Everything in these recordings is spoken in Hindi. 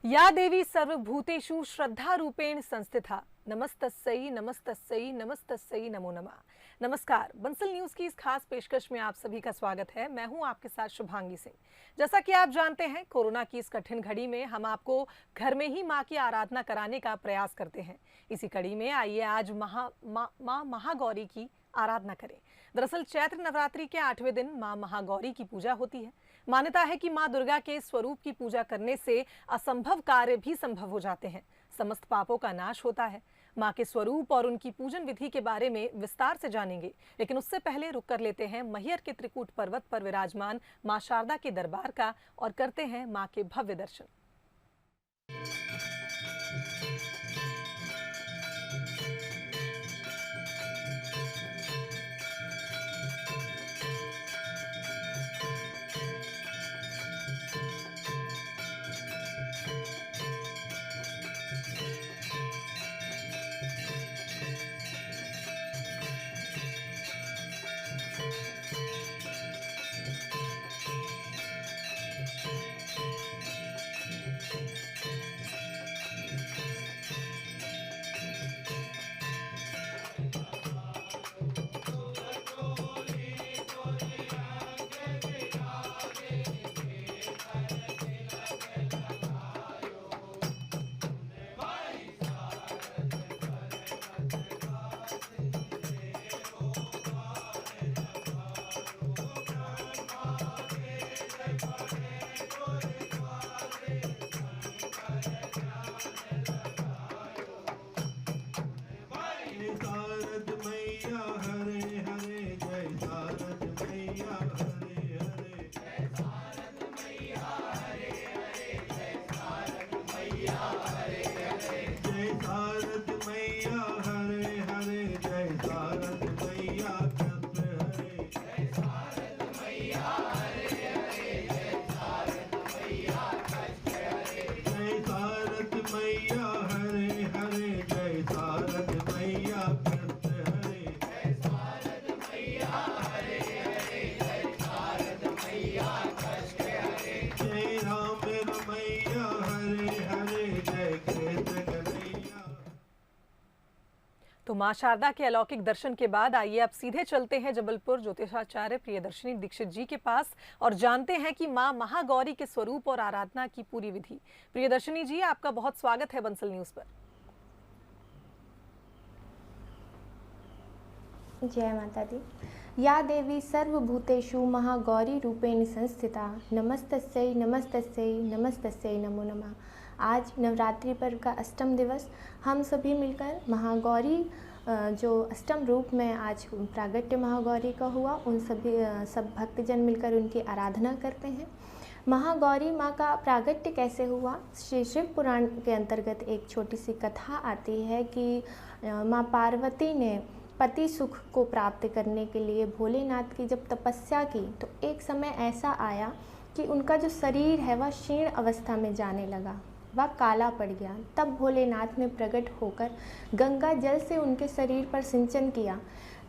या देवी सर्वभूतेषु श्रद्धारूपेण संस्थिता नमस्तस्यै नमस्तस्यै नमस्तस्यै नमो नमः। नमस्कार, बंसल न्यूज की इस खास पेशकश में आप सभी का स्वागत है। मैं हूं आपके साथ शुभांगी सिंह। जैसा कि आप जानते हैं, कोरोना की इस कठिन घड़ी में हम आपको घर में ही मां की आराधना कराने का प्रयास करते हैं। इसी कड़ी में आइए आज मां महागौरी की आराधना करें। दरअसल चैत्र नवरात्रि के 8वें दिन मां महागौरी की पूजा होती है। मान्यता है कि मां दुर्गा के स्वरूप की पूजा करने से असंभव कार्य भी संभव हो जाते हैं, समस्त पापों का नाश होता है। मां के स्वरूप और उनकी पूजन विधि के बारे में विस्तार से जानेंगे, लेकिन उससे पहले रुक कर लेते हैं मैहर के त्रिकूट पर्वत पर विराजमान मां शारदा के दरबार का और करते हैं मां के भव्य दर्शन। तो मां शारदा के अलौकिक दर्शन के बाद आइए अब सीधे चलते हैं जबलपुर ज्योतिषाचार्य प्रियदर्शनी दीक्षित जी के पास और जानते हैं कि मां महागौरी के स्वरूप और आराधना की पूरी विधि। प्रियदर्शनी जी, आपका बहुत स्वागत है बंसल न्यूज पर। जय माता दी। या देवी सर्वभूतेषु महागौरी रूपेण संस्थिता नमस्तस्यै नमस्तस्यै नमस्तस्यै नमो नमः। आज नवरात्रि पर्व का अष्टम दिवस, हम सभी मिलकर महागौरी जो अष्टम रूप में आज प्रागट्य महागौरी का हुआ, उन सब भक्तजन मिलकर उनकी आराधना करते हैं। महागौरी माँ का प्रागट्य कैसे हुआ? श्री शिव पुराण के अंतर्गत एक छोटी सी कथा आती है कि माँ पार्वती ने पति सुख को प्राप्त करने के लिए भोलेनाथ की जब तपस्या की तो एक समय ऐसा आया कि उनका जो शरीर है वह क्षीण अवस्था में जाने लगा, वह काला पड़ गया। तब भोलेनाथ ने प्रकट होकर गंगा जल से उनके शरीर पर सिंचन किया।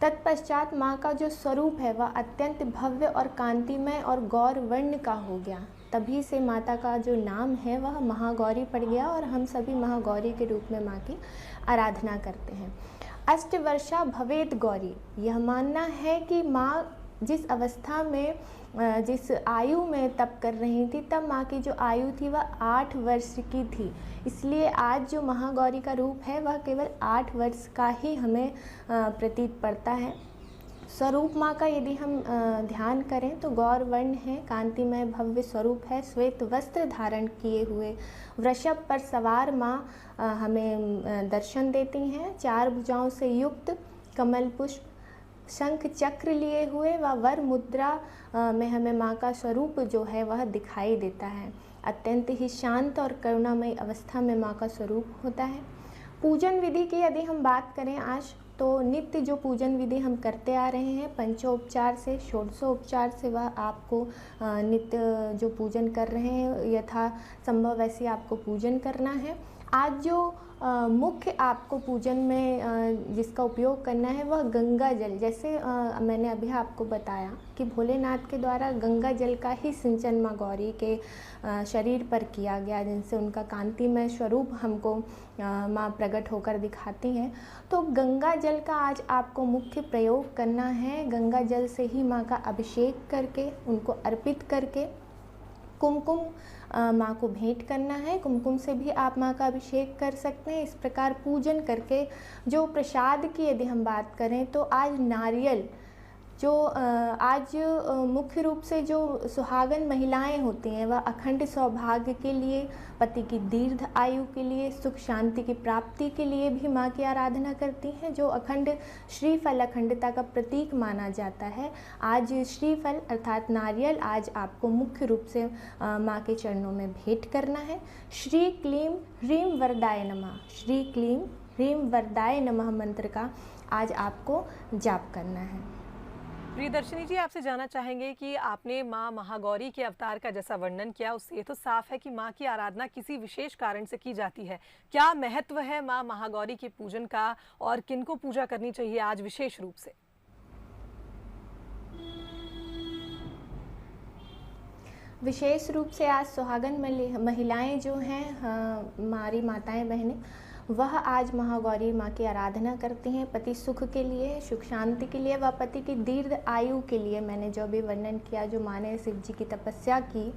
तत्पश्चात माँ का जो स्वरूप है वह अत्यंत भव्य और कांतिमय और गौर वर्ण का हो गया। तभी से माता का जो नाम है वह महागौरी पड़ गया और हम सभी महागौरी के रूप में माँ की आराधना करते हैं। अष्टवर्षा भवेद गौरी, यह मानना है कि माँ जिस अवस्था में जिस आयु में तप कर रही थी, तब माँ की जो आयु थी वह 8 वर्ष की थी। इसलिए आज जो महागौरी का रूप है वह केवल 8 वर्ष का ही हमें प्रतीत पड़ता है। स्वरूप माँ का यदि हम ध्यान करें तो गौर वर्ण है, कांतिमय भव्य स्वरूप है। श्वेत वस्त्र धारण किए हुए वृषभ पर सवार माँ हमें दर्शन देती हैं। 4 भुजाओं से युक्त कमल पुष्प शंख चक्र लिए हुए व वर मुद्रा में हमें माँ का स्वरूप जो है वह दिखाई देता है। अत्यंत ही शांत और करुणामयी अवस्था में माँ का स्वरूप होता है। पूजन विधि की यदि हम बात करें आज, तो नित्य जो पूजन विधि हम करते आ रहे हैं, पंचोपचार से षोडशोपचार से वह आपको नित्य जो पूजन कर रहे हैं यथा संभव वैसे आपको पूजन करना है। आज जो मुख्य आपको पूजन में जिसका उपयोग करना है वह गंगा जल। जैसे मैंने अभी आपको बताया कि भोलेनाथ के द्वारा गंगा जल का ही सिंचन माँ गौरी के शरीर पर किया गया, जिनसे उनका कांतिमय स्वरूप हमको माँ प्रकट होकर दिखाती हैं। तो गंगा जल का आज आपको मुख्य प्रयोग करना है। गंगा जल से ही माँ का अभिषेक करके, उनको अर्पित करके कुमकुम माँ को भेंट करना है। कुमकुम से भी आप माँ का अभिषेक कर सकते हैं। इस प्रकार पूजन करके जो प्रसाद की यदि हम बात करें तो आज नारियल जो आज मुख्य रूप से जो सुहागन महिलाएं होती हैं वह अखंड सौभाग्य के लिए, पति की दीर्घ आयु के लिए, सुख शांति की प्राप्ति के लिए भी माँ की आराधना करती हैं, जो अखंड श्रीफल अखंडता का प्रतीक माना जाता है। आज श्रीफल अर्थात नारियल आज आपको मुख्य रूप से माँ के चरणों में भेंट करना है। श्री क्लीम ह्रीम वरदाय नमः, श्री क्लीम ह्रीम वरदाय नमः मंत्र का आज आपको जाप करना है। प्रियदर्शिनी जी, आपसे जानना चाहेंगे कि आपने माँ महागौरी के अवतार का जैसा वर्णन किया, उससे ये तो साफ है कि माँ की आराधना किसी विशेष कारण से की जाती है। क्या महत्व है माँ महागौरी के पूजन का और किनको पूजा करनी चाहिए आज विशेष रूप से? विशेष रूप से आज सुहागन महिलाएं जो हैं, हमारी माताएं बहनें, वह आज महागौरी माँ की आराधना करती हैं पति सुख के लिए, सुख शांति के लिए व पति की दीर्घ आयु के लिए। मैंने जो भी वर्णन किया, जो माँ ने शिव जी की तपस्या की,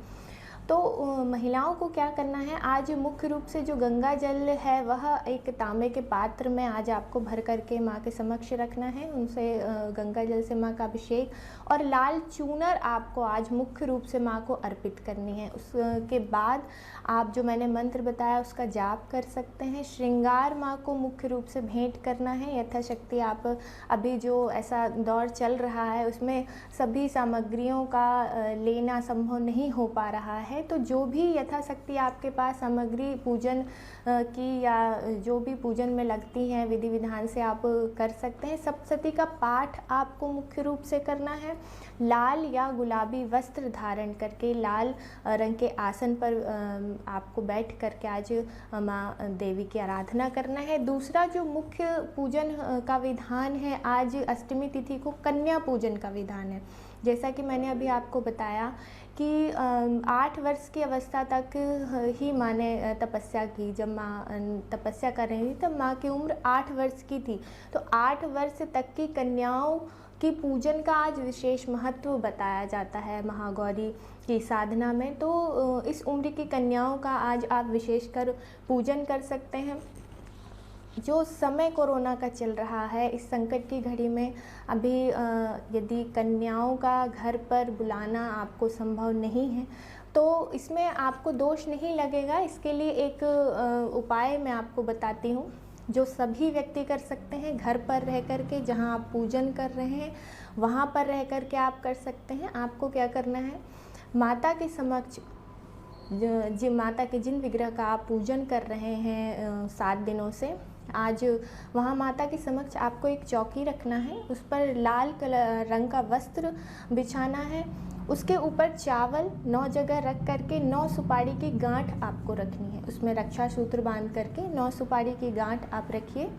तो महिलाओं को क्या करना है, आज मुख्य रूप से जो गंगा जल है वह एक तांबे के पात्र में आज आपको भर करके माँ के समक्ष रखना है। उनसे गंगा जल से माँ का अभिषेक और लाल चूनर आपको आज मुख्य रूप से माँ को अर्पित करनी है। उसके बाद आप जो मैंने मंत्र बताया उसका जाप कर सकते हैं। श्रृंगार माँ को मुख्य रूप से भेंट करना है यथाशक्ति। आप अभी जो ऐसा दौर चल रहा है उसमें सभी सामग्रियों का लेना संभव नहीं हो पा रहा है, तो जो भी यथाशक्ति आपके पास सामग्री पूजन की या जो भी पूजन में लगती हैं विधि विधान से आप कर सकते हैं। सप्तशती का पाठ आपको मुख्य रूप से करना है। लाल या गुलाबी वस्त्र धारण करके लाल रंग के आसन पर आपको बैठ करके आज माँ देवी की आराधना करना है। दूसरा जो मुख्य पूजन का विधान है, आज अष्टमी तिथि को कन्या पूजन का विधान है। जैसा कि मैंने अभी आपको बताया कि 8 वर्ष की अवस्था तक ही माँ ने तपस्या की। जब माँ तपस्या कर रही थी तब माँ की उम्र 8 वर्ष की थी, तो 8 वर्ष तक की कन्याओं की पूजन का आज विशेष महत्व बताया जाता है महागौरी की साधना में। तो इस उम्र की कन्याओं का आज आप विशेषकर पूजन कर सकते हैं। जो समय कोरोना का चल रहा है, इस संकट की घड़ी में अभी यदि कन्याओं का घर पर बुलाना आपको संभव नहीं है तो इसमें आपको दोष नहीं लगेगा। इसके लिए एक उपाय मैं आपको बताती हूँ जो सभी व्यक्ति कर सकते हैं। घर पर रह कर के जहाँ आप पूजन कर रहे हैं वहाँ पर रह कर के आप कर सकते हैं। आपको क्या करना है, माता के समक्ष माता के जिन विग्रह का आप पूजन कर रहे हैं 7 दिनों से, आज वहाँ माता के समक्ष आपको एक चौकी रखना है। उस पर लाल रंग का वस्त्र बिछाना है। उसके ऊपर चावल 9 जगह रख करके 9 सुपारी की गांठ आपको रखनी है। उसमें रक्षा सूत्र बांध करके 9 सुपारी की गांठ आप रखिए।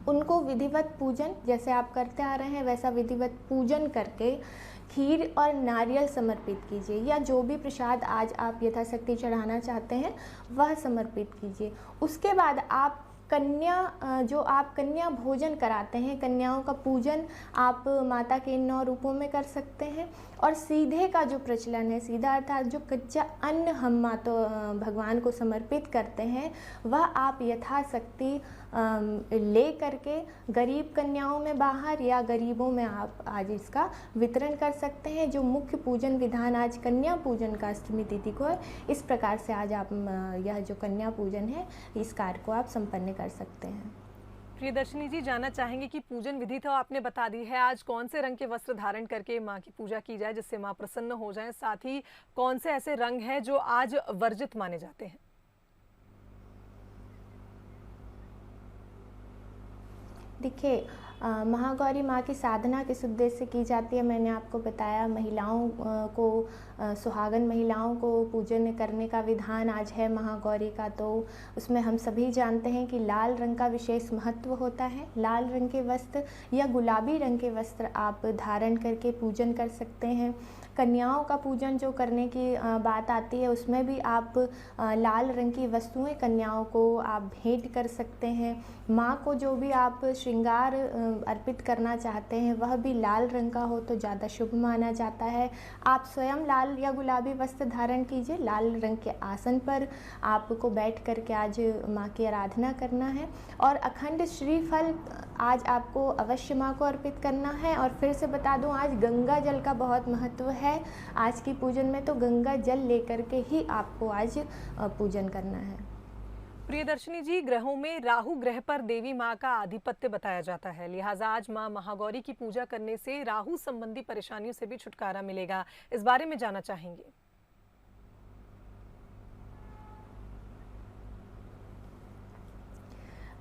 उनको विधिवत पूजन जैसे आप करते आ रहे हैं वैसा विधिवत पूजन करके खीर और नारियल समर्पित कीजिए, या जो भी प्रसाद आज आप यथाशक्ति चढ़ाना चाहते हैं वह समर्पित कीजिए। उसके बाद आप जो आप कन्या भोजन कराते हैं, कन्याओं का पूजन आप माता के इन 9 रूपों में कर सकते हैं। और सीधे का जो प्रचलन है, सीधा अर्थात जो कच्चा अन्न हम माता भगवान को समर्पित करते हैं वह आप यथाशक्ति ले करके गरीब कन्याओं में बाहर या गरीबों में आप आज इसका वितरण कर सकते हैं। जो मुख्य पूजन विधान आज कन्या पूजन का अष्टमी तिथि को है, इस प्रकार से आज आप यह जो कन्या पूजन है इस कार्य को आप संपन्न कर सकते हैं। प्रियदर्शिनी जी, जानना चाहेंगे कि पूजन विधि तो आपने बता दी है, आज कौन से रंग के वस्त्र धारण करके माँ की पूजा की जाए जिससे माँ प्रसन्न हो जाए, साथ ही कौन से ऐसे रंग हैं जो आज वर्जित माने जाते हैं? देखिए, महागौरी माँ की साधना किस उद्देश्य से की जाती है मैंने आपको बताया। महिलाओं को सुहागन महिलाओं को पूजन करने का विधान आज है महागौरी का, तो उसमें हम सभी जानते हैं कि लाल रंग का विशेष महत्व होता है। लाल रंग के वस्त्र या गुलाबी रंग के वस्त्र आप धारण करके पूजन कर सकते हैं। कन्याओं का पूजन जो करने की बात आती है, उसमें भी आप लाल रंग की वस्तुएं कन्याओं को आप भेंट कर सकते हैं। माँ को जो भी आप श्रृंगार अर्पित करना चाहते हैं वह भी लाल रंग का हो तो ज़्यादा शुभ माना जाता है। आप स्वयं लाल या गुलाबी वस्त्र धारण कीजिए। लाल रंग के आसन पर आपको बैठ कर के आज माँ की आराधना करना है और अखंड श्रीफल आज आपको अवश्य माँ को अर्पित करना है। और फिर से बता दूं, आज गंगा जल का बहुत महत्व है आज की पूजन में, तो गंगा जल लेकर के ही आपको आज पूजन करना है। प्रियदर्शिनी जी, ग्रहों में राहु ग्रह पर देवी माँ का आधिपत्य बताया जाता है, लिहाजा आज माँ महागौरी की पूजा करने से राहु संबंधी परेशानियों से भी छुटकारा मिलेगा। इस बारे में जानना चाहेंगे।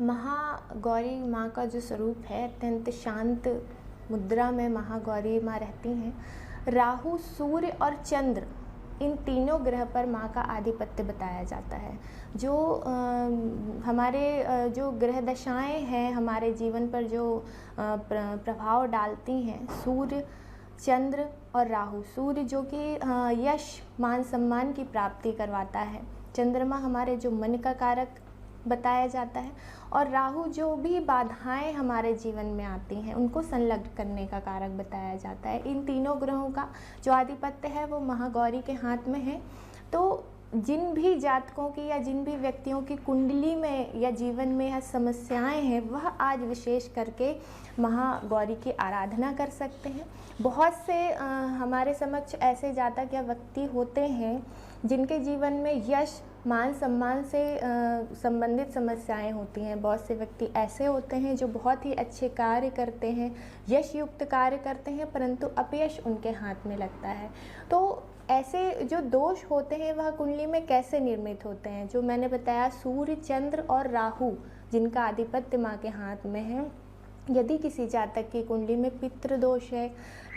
महागौरी माँ का जो स्वरूप है, अत्यंत शांत मुद्रा में महागौरी माँ रहती हैं। राहु, सूर्य और चंद्र, इन तीनों ग्रह पर माँ का आधिपत्य बताया जाता है। जो हमारे जो ग्रह दशाएं हैं हमारे जीवन पर जो प्रभाव डालती हैं, सूर्य, चंद्र और राहु। सूर्य जो कि यश, मान सम्मान की प्राप्ति करवाता है। चंद्रमा हमारे जो मन का कारक बताया जाता है, और राहु जो भी बाधाएं हमारे जीवन में आती हैं उनको संलग्न करने का कारक बताया जाता है। इन तीनों ग्रहों का जो आधिपत्य है वो महागौरी के हाथ में है। तो जिन भी जातकों की या जिन भी व्यक्तियों की कुंडली में या जीवन में यह समस्याएं हैं, वह आज विशेष करके महागौरी की आराधना कर सकते हैं। बहुत से हमारे समक्ष ऐसे जातक या व्यक्ति होते हैं जिनके जीवन में यश, मान सम्मान से संबंधित समस्याएं होती हैं। बहुत से व्यक्ति ऐसे होते हैं जो बहुत ही अच्छे कार्य करते हैं, यश युक्त कार्य करते हैं, परंतु अपयश उनके हाथ में लगता है। तो ऐसे जो दोष होते हैं वह कुंडली में कैसे निर्मित होते हैं? जो मैंने बताया, सूर्य, चंद्र और राहु जिनका आधिपत्य माँ के हाथ में है, यदि किसी जातक की कुंडली में पितृ दोष है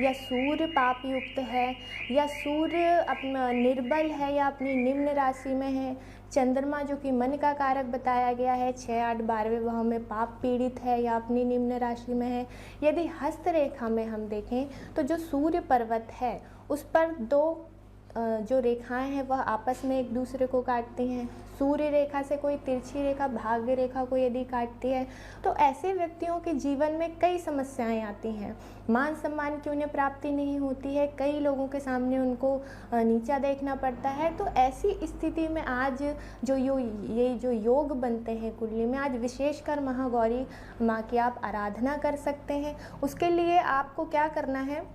या सूर्य पाप युक्त है या सूर्य अपना निर्बल है या अपनी निम्न राशि में है, चंद्रमा जो कि मन का कारक बताया गया है 6, 8, 12वें भाव में पाप पीड़ित है या अपनी निम्न राशि में है, यदि हस्त रेखा में हम देखें तो जो सूर्य पर्वत है उस पर दो जो रेखाएं हैं वह आपस में एक दूसरे को काटती हैं। सूर्य रेखा से कोई तिरछी रेखा भाग्य रेखा को यदि काटती है तो ऐसे व्यक्तियों के जीवन में कई समस्याएं आती हैं। मान सम्मान की उन्हें प्राप्ति नहीं होती है, कई लोगों के सामने उनको नीचा देखना पड़ता है। तो ऐसी स्थिति में आज ये जो योग बनते हैं कुंडली में, आज विशेषकर महागौरी माँ की आप आराधना कर सकते हैं। उसके लिए आपको क्या करना है,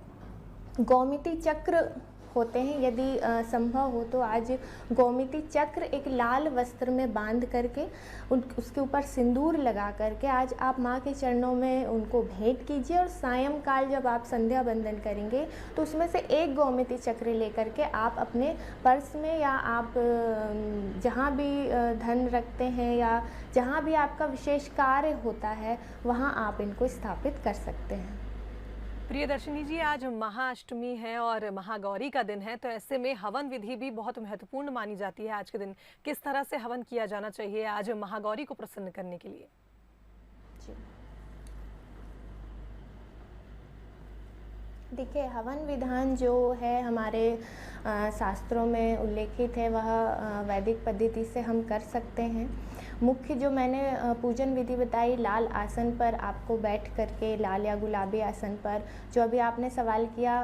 गौमती चक्र होते हैं, यदि संभव हो तो आज गौमती चक्र एक लाल वस्त्र में बांध करके उसके ऊपर सिंदूर लगा करके आज आप माँ के चरणों में उनको भेंट कीजिए। और सायंकाल जब आप संध्या वंदन करेंगे तो उसमें से एक गौमती चक्र लेकर के आप अपने पर्स में या आप जहाँ भी धन रखते हैं या जहाँ भी आपका विशेष कार्य होता है वहाँ आप इनको स्थापित कर सकते हैं। प्रियदर्शिनी जी, आज महाअष्टमी है और महागौरी का दिन है, तो ऐसे में हवन विधि भी बहुत महत्वपूर्ण मानी जाती है। आज के दिन किस तरह से हवन किया जाना चाहिए आज महागौरी को प्रसन्न करने के लिए? जी देखिए, हवन विधान जो है हमारे शास्त्रों में उल्लेखित है वह वैदिक पद्धति से हम कर सकते हैं। मुख्य जो मैंने पूजन विधि बताई, लाल आसन पर आपको बैठ करके, लाल या गुलाबी आसन पर, जो अभी आपने सवाल किया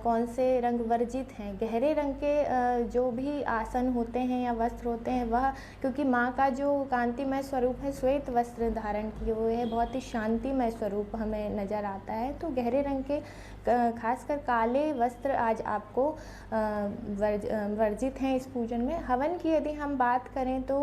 कौन से रंग वर्जित हैं, गहरे रंग के जो भी आसन होते हैं या वस्त्र होते हैं वह, क्योंकि माँ का जो कांतिमय स्वरूप है, श्वेत वस्त्र धारण किए हुए है, बहुत ही शांतिमय स्वरूप हमें नज़र आता है। तो गहरे रंग के खासकर काले वस्त्र आज आपको वर्जित हैं इस पूजन में। हवन की यदि हम बात करें तो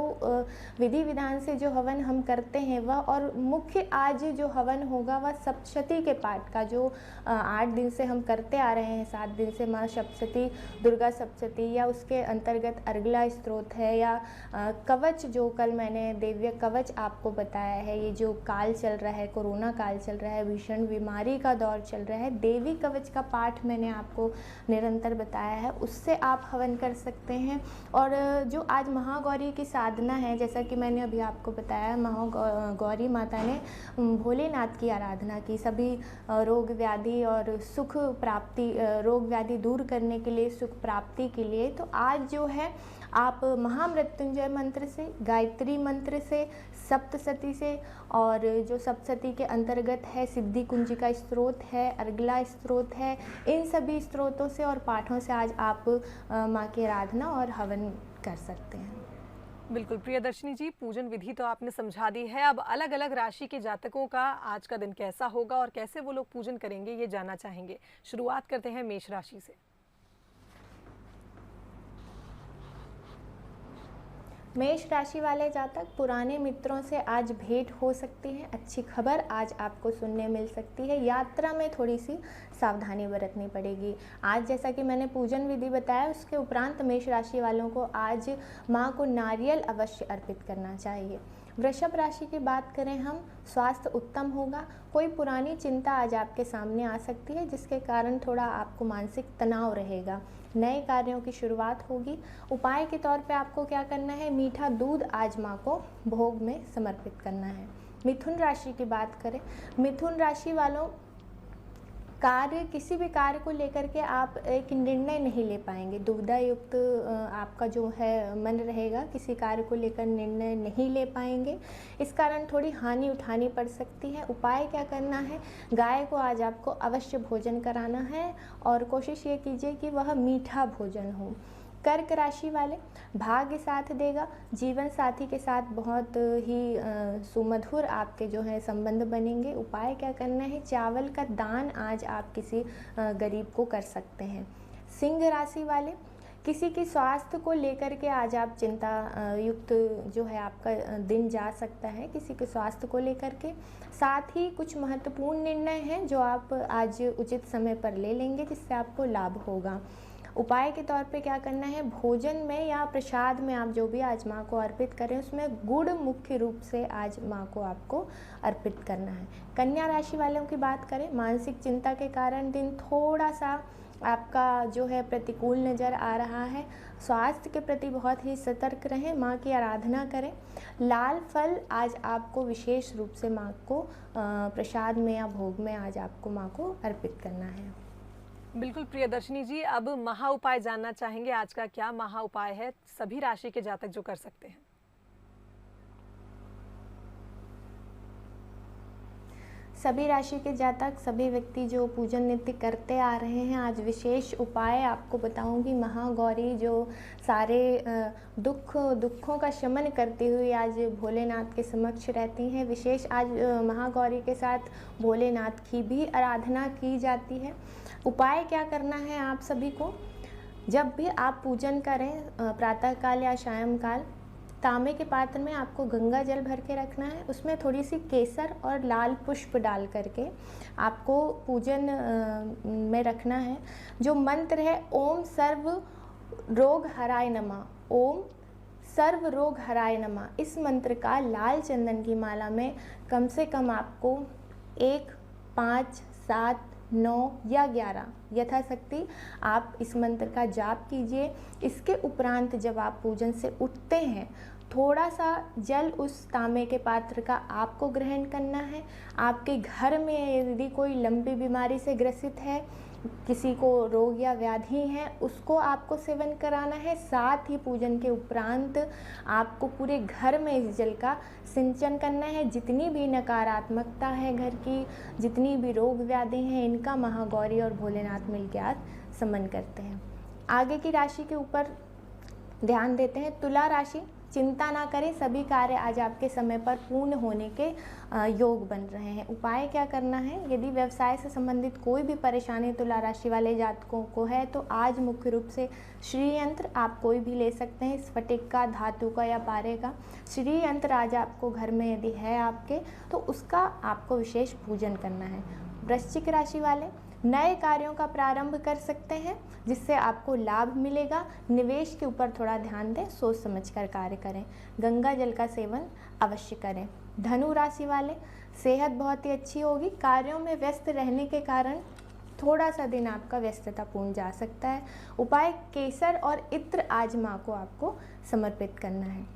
विधि विधान स्नान से जो हवन हम करते हैं वह, और मुख्य आज जो हवन होगा वह सप्तशती के पाठ का, जो 8 दिन से हम करते आ रहे हैं, 7 दिन से माँ सप्तशती, दुर्गा सप्तशती, या उसके अंतर्गत अर्गला स्तोत्र है, या कवच, जो कल मैंने दिव्य कवच आपको बताया है। ये जो काल चल रहा है, कोरोना काल चल रहा है, भीषण बीमारी का दौर चल रहा है, देवी कवच का पाठ मैंने आपको निरंतर बताया है, उससे आप हवन कर सकते हैं। और जो आज महागौरी की साधना है, जैसा कि मैंने अभी आपको बताया, महागौरी माता ने भोलेनाथ की आराधना की, सभी रोग व्याधि और सुख प्राप्ति, रोग व्याधि दूर करने के लिए, सुख प्राप्ति के लिए। तो आज जो है आप महामृत्युंजय मंत्र से, गायत्री मंत्र से, सप्तशती से, और जो सप्तशती के अंतर्गत है सिद्धि कुंजिका स्त्रोत है, अर्गला स्त्रोत है, इन सभी स्त्रोतों से और पाठों से आज आप माँ की आराधना और हवन कर सकते हैं। बिल्कुल प्रियदर्शनी जी, पूजन विधि तो आपने समझा दी है। अब अलग अलग राशि के जातकों का आज का दिन कैसा होगा और कैसे वो लोग पूजन करेंगे, ये जानना चाहेंगे। शुरुआत करते हैं मेष राशि से। मेष राशि वाले जातक, पुराने मित्रों से आज भेंट हो सकती है, अच्छी खबर आज आपको सुनने मिल सकती है। यात्रा में थोड़ी सी सावधानी बरतनी पड़ेगी। आज जैसा कि मैंने पूजन विधि बताया, उसके उपरांत मेष राशि वालों को आज माँ को नारियल अवश्य अर्पित करना चाहिए। वृषभ राशि की बात करें हम, स्वास्थ्य उत्तम होगा। कोई पुरानी चिंता आज आपके सामने आ सकती है, जिसके कारण थोड़ा आपको मानसिक तनाव रहेगा। नए कार्यों की शुरुआत होगी। उपाय के तौर पे आपको क्या करना है, मीठा दूध आज माँ को भोग में समर्पित करना है। मिथुन राशि की बात करें, मिथुन राशि वालों, किसी भी कार्य को लेकर के आप एक निर्णय नहीं ले पाएंगे, दुविधा युक्त आपका जो है मन रहेगा, किसी कार्य को लेकर निर्णय नहीं ले पाएंगे, इस कारण थोड़ी हानि उठानी पड़ सकती है। उपाय क्या करना है, गाय को आज आपको अवश्य भोजन कराना है और कोशिश ये कीजिए कि वह मीठा भोजन हो। कर्क राशि वाले, भाग्य साथ देगा, जीवन साथी के साथ बहुत ही सुमधुर आपके जो है संबंध बनेंगे। उपाय क्या करना है, चावल का दान आज आप किसी गरीब को कर सकते हैं। सिंह राशि वाले, किसी की स्वास्थ्य को लेकर के आज आप चिंता युक्त जो है आपका दिन जा सकता है, किसी के स्वास्थ्य को लेकर के। साथ ही कुछ महत्वपूर्ण निर्णय हैं जो आप आज उचित समय पर ले लेंगे, जिससे आपको लाभ होगा। उपाय के तौर पे क्या करना है, भोजन में या प्रसाद में आप जो भी आज माँ को अर्पित करें, उसमें गुड़ मुख्य रूप से आज माँ को आपको अर्पित करना है। कन्या राशि वालों की बात करें, मानसिक चिंता के कारण दिन थोड़ा सा आपका जो है प्रतिकूल नज़र आ रहा है। स्वास्थ्य के प्रति बहुत ही सतर्क रहें, माँ की आराधना करें। लाल फल आज आपको विशेष रूप से माँ को प्रसाद में या भोग में आज आपको माँ को अर्पित करना है। बिल्कुल प्रियदर्शनी जी, अब महा उपाय जानना चाहेंगे। आज का क्या महा उपाय है सभी राशि के जातक जो कर सकते हैं? सभी राशि के जातक, सभी व्यक्ति जो पूजन नित्य करते आ रहे हैं, आज विशेष उपाय आपको बताऊंगी। महागौरी जो सारे दुखों का शमन करती हुई आज भोलेनाथ के समक्ष रहती हैं। विशेष आज महागौरी के साथ भोलेनाथ की भी आराधना की जाती है। उपाय क्या करना है आप सभी को, जब भी आप पूजन करें प्रातःकाल या सायंकाल, तांबे के पात्र में आपको गंगा जल भर के रखना है, उसमें थोड़ी सी केसर और लाल पुष्प डाल करके आपको पूजन में रखना है। जो मंत्र है, ओम सर्व रोग हराय नमः, ओम सर्व रोग हराय नमः, इस मंत्र का लाल चंदन की माला में कम से कम आपको 1, 5, 7, 9 या 11 यथाशक्ति आप इस मंत्र का जाप कीजिए। इसके उपरांत जब आप पूजन से उठते हैं, थोड़ा सा जल उस तांबे के पात्र का आपको ग्रहण करना है। आपके घर में यदि कोई लंबी बीमारी से ग्रसित है, किसी को रोग या व्याधि है, उसको आपको सेवन कराना है। साथ ही पूजन के उपरांत आपको पूरे घर में इस जल का सिंचन करना है। जितनी भी नकारात्मकता है घर की, जितनी भी रोग व्याधि हैं, इनका महागौरी और भोलेनाथ मिलकर आज समन करते हैं। आगे की राशि के ऊपर ध्यान देते हैं। तुला राशि, चिंता ना करें, सभी कार्य आज आपके समय पर पूर्ण होने के योग बन रहे हैं। उपाय क्या करना है, यदि व्यवसाय से संबंधित कोई भी परेशानी तुला राशि वाले जातकों को है तो आज मुख्य रूप से श्री यंत्र आप कोई भी ले सकते हैं, स्फटिक का, धातु का या पारे का। श्री यंत्र आज आपको घर में यदि है आपके तो उसका आपको विशेष पूजन करना है। वृश्चिक राशि वाले नए कार्यों का प्रारंभ कर सकते हैं जिससे आपको लाभ मिलेगा। निवेश के ऊपर थोड़ा ध्यान दें, सोच समझकर कार्य करें। गंगा जल का सेवन अवश्य करें। धनु राशि वाले सेहत बहुत ही अच्छी होगी। कार्यों में व्यस्त रहने के कारण थोड़ा सा दिन आपका व्यस्ततापूर्ण जा सकता है। उपाय केसर और इत्र आज माँ को आपको समर्पित करना है।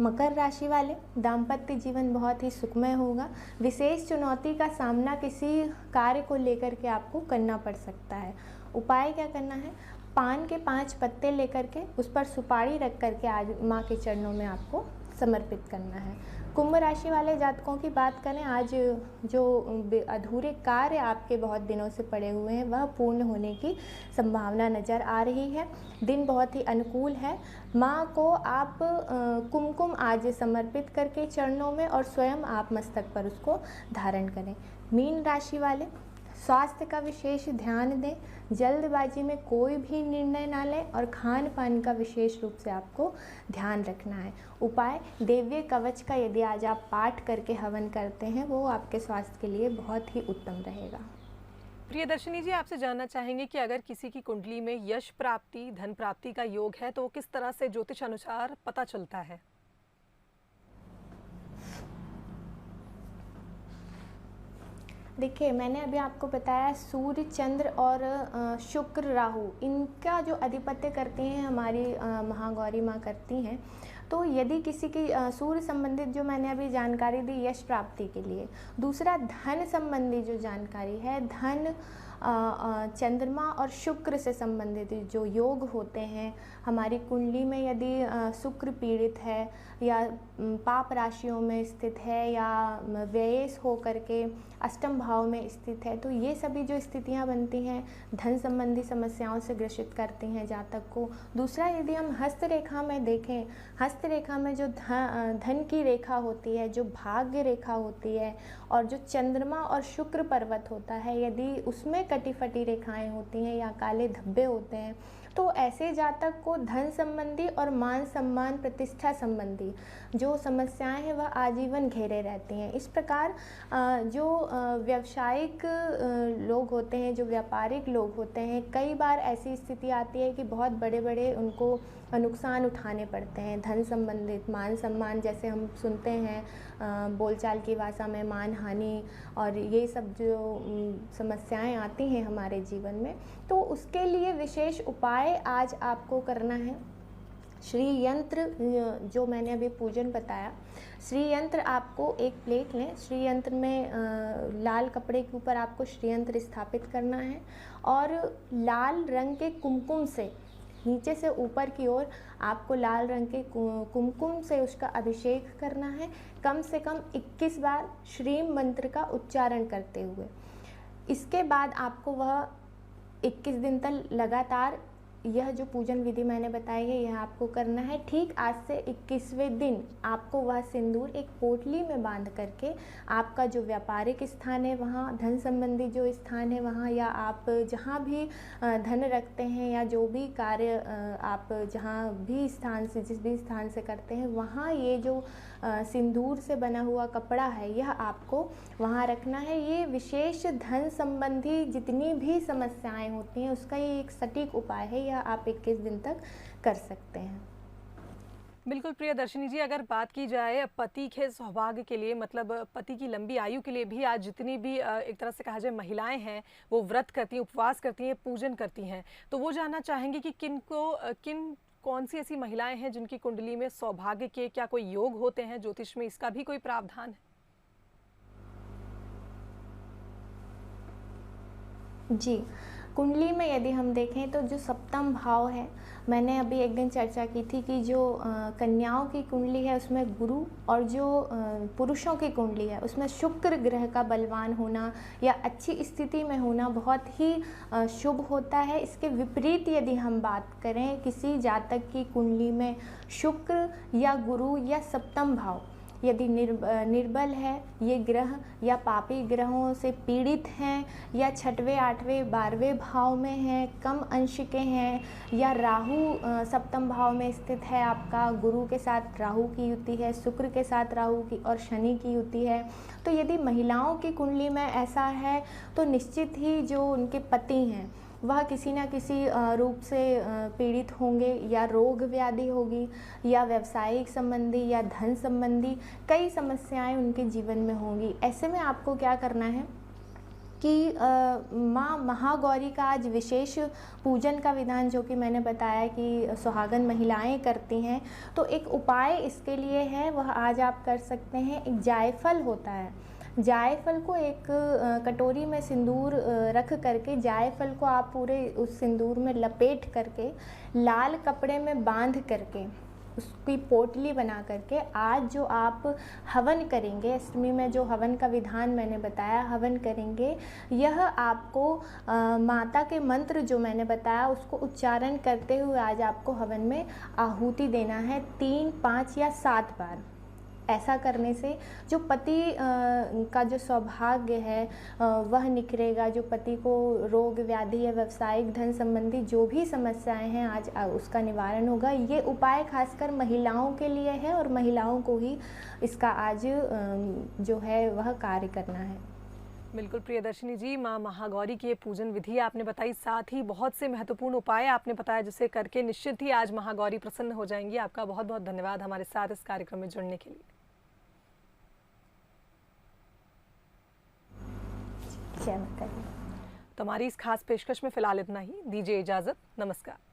मकर राशि वाले दाम्पत्य जीवन बहुत ही सुखमय होगा। विशेष चुनौती का सामना किसी कार्य को लेकर के आपको करना पड़ सकता है। उपाय क्या करना है, पान के 5 पत्ते लेकर के उस पर सुपारी रख करके आज माँ के चरणों में आपको समर्पित करना है। कुंभ राशि वाले जातकों की बात करें, आज जो अधूरे कार्य आपके बहुत दिनों से पड़े हुए हैं वह पूर्ण होने की संभावना नज़र आ रही है। दिन बहुत ही अनुकूल है। माँ को आप कुमकुम आज समर्पित करके चरणों में और स्वयं आप मस्तक पर उसको धारण करें। मीन राशि वाले स्वास्थ्य का विशेष ध्यान दें, जल्दबाजी में कोई भी निर्णय ना लें और खान पान का विशेष रूप से आपको ध्यान रखना है। उपाय देव्य कवच का यदि आज आप पाठ करके हवन करते हैं वो आपके स्वास्थ्य के लिए बहुत ही उत्तम रहेगा। प्रियदर्शिनी जी, आपसे जानना चाहेंगे कि अगर किसी की कुंडली में यश प्राप्ति, धन प्राप्ति का योग है तो किस तरह से ज्योतिष अनुसार पता चलता है? देखिए, मैंने अभी आपको बताया सूर्य, चंद्र और शुक्र, राहु, इनका जो अधिपत्य करती हैं हमारी महागौरी माँ करती हैं। तो यदि किसी की सूर्य संबंधित जो मैंने अभी जानकारी दी यश प्राप्ति के लिए, दूसरा धन संबंधी जो जानकारी है, धन चंद्रमा और शुक्र से संबंधित जो योग होते हैं हमारी कुंडली में, यदि शुक्र पीड़ित है या पाप राशियों में स्थित है या व्ययेश हो करके अष्टम भाव में स्थित है, तो ये सभी जो स्थितियां बनती हैं धन संबंधी समस्याओं से ग्रसित करती हैं जातक को। दूसरा, यदि हम हस्तरेखा में देखें, हस्तरेखा में जो धन की रेखा होती है, जो भाग्य रेखा होती है और जो चंद्रमा और शुक्र पर्वत होता है, यदि उसमें कटी फटी रेखाएं होती हैं या काले धब्बे होते हैं तो ऐसे जातक को धन संबंधी और मान सम्मान प्रतिष्ठा संबंधी जो समस्याएं हैं वह आजीवन घेरे रहती हैं। इस प्रकार जो व्यावसायिक लोग होते हैं, जो व्यापारिक लोग होते हैं, कई बार ऐसी स्थिति आती है कि बहुत बड़े बड़े उनको नुकसान उठाने पड़ते हैं धन संबंधित। मान सम्मान जैसे हम सुनते हैं बोलचाल की भाषा में मान हानि, और ये सब जो समस्याएं आती हैं हमारे जीवन में, तो उसके लिए विशेष उपाय आज आपको करना है। श्री यंत्र जो मैंने अभी पूजन बताया, श्री यंत्र आपको एक प्लेट लें, श्री यंत्र में लाल कपड़े के ऊपर आपको श्री यंत्र स्थापित करना है और लाल रंग के कुमकुम से नीचे से ऊपर की ओर आपको लाल रंग के कुमकुम से उसका अभिषेक करना है, कम से कम 21 बार श्रीम मंत्र का उच्चारण करते हुए। इसके बाद आपको वह 21 दिन तक लगातार यह जो पूजन विधि मैंने बताई है यह आपको करना है। ठीक आज से 21वें दिन आपको वह सिंदूर एक पोटली में बांध करके आपका जो व्यापारिक स्थान है वहाँ, धन संबंधी जो स्थान है वहाँ, या आप जहाँ भी धन रखते हैं या जो भी कार्य आप जहाँ भी स्थान से, जिस भी स्थान से करते हैं, वहाँ ये जो सिंदूर से बना हुआ कपड़ा है यह आपको वहाँ रखना है। ये विशेष धन संबंधी जितनी भी समस्याएं होती हैं उसका ये एक सटीक उपाय है, यह आप 21 दिन तक कर सकते हैं। बिल्कुल प्रियदर्शिनी जी, अगर बात की जाए पति के सौभाग्य के लिए, मतलब पति की लंबी आयु के लिए भी आज जितनी भी एक तरह से कहा जाए महिलाएं हैं वो व्रत करती हैं, उपवास करती हैं, पूजन करती हैं, तो वो जानना चाहेंगे कि कौन सी ऐसी महिलाएं हैं जिनकी कुंडली में सौभाग्य के क्या कोई योग होते हैं? ज्योतिष में इसका भी कोई प्रावधान है? जी, कुंडली में यदि हम देखें तो जो सप्तम भाव है, मैंने अभी एक दिन चर्चा की थी कि जो कन्याओं की कुंडली है उसमें गुरु, और जो पुरुषों की कुंडली है उसमें शुक्र ग्रह का बलवान होना या अच्छी स्थिति में होना बहुत ही शुभ होता है। इसके विपरीत यदि हम बात करें किसी जातक की कुंडली में शुक्र या गुरु या सप्तम भाव यदि निर्बल है, ये ग्रह या पापी ग्रहों से पीड़ित हैं, या छठवें, आठवें, 12वें भाव में हैं, कम अंश के हैं, या राहु सप्तम भाव में स्थित है, आपका गुरु के साथ राहु की युति है, शुक्र के साथ राहु की और शनि की युति है, तो यदि महिलाओं की कुंडली में ऐसा है तो निश्चित ही जो उनके पति हैं वह किसी न किसी रूप से पीड़ित होंगे, या रोग व्याधि होगी, या व्यवसायिक संबंधी या धन संबंधी कई समस्याएं उनके जीवन में होंगी। ऐसे में आपको क्या करना है कि माँ महागौरी का आज विशेष पूजन का विधान जो कि मैंने बताया कि सुहागन महिलाएं करती हैं, तो एक उपाय इसके लिए है, वह आज आप कर सकते हैं। एक जायफल होता है, जायफल को एक कटोरी में सिंदूर रख करके जायफल को आप पूरे उस सिंदूर में लपेट करके लाल कपड़े में बांध करके उसकी पोटली बना करके आज जो आप हवन करेंगे, अष्टमी में जो हवन का विधान मैंने बताया हवन करेंगे, यह आपको माता के मंत्र जो मैंने बताया उसको उच्चारण करते हुए आज आपको हवन में आहुति देना है 3, 5 या 7 बार। ऐसा करने से जो पति का जो सौभाग्य है वह निखरेगा, जो पति को रोग व्याधि या व्यवसायिक धन संबंधी जो भी समस्याएं हैं आज उसका निवारण होगा। ये उपाय खासकर महिलाओं के लिए है और महिलाओं को ही इसका आज जो है वह कार्य करना है। बिल्कुल प्रियदर्शिनी जी, माँ महागौरी की ये पूजन विधि आपने बताई, साथ ही बहुत से महत्वपूर्ण उपाय आपने बताया जिसे करके निश्चित ही आज महागौरी प्रसन्न हो जाएंगी। आपका बहुत बहुत धन्यवाद हमारे साथ इस कार्यक्रम में जुड़ने के लिए। तो हमारी इस खास पेशकश में फिलहाल इतना ही, दीजिए इजाजत, नमस्कार।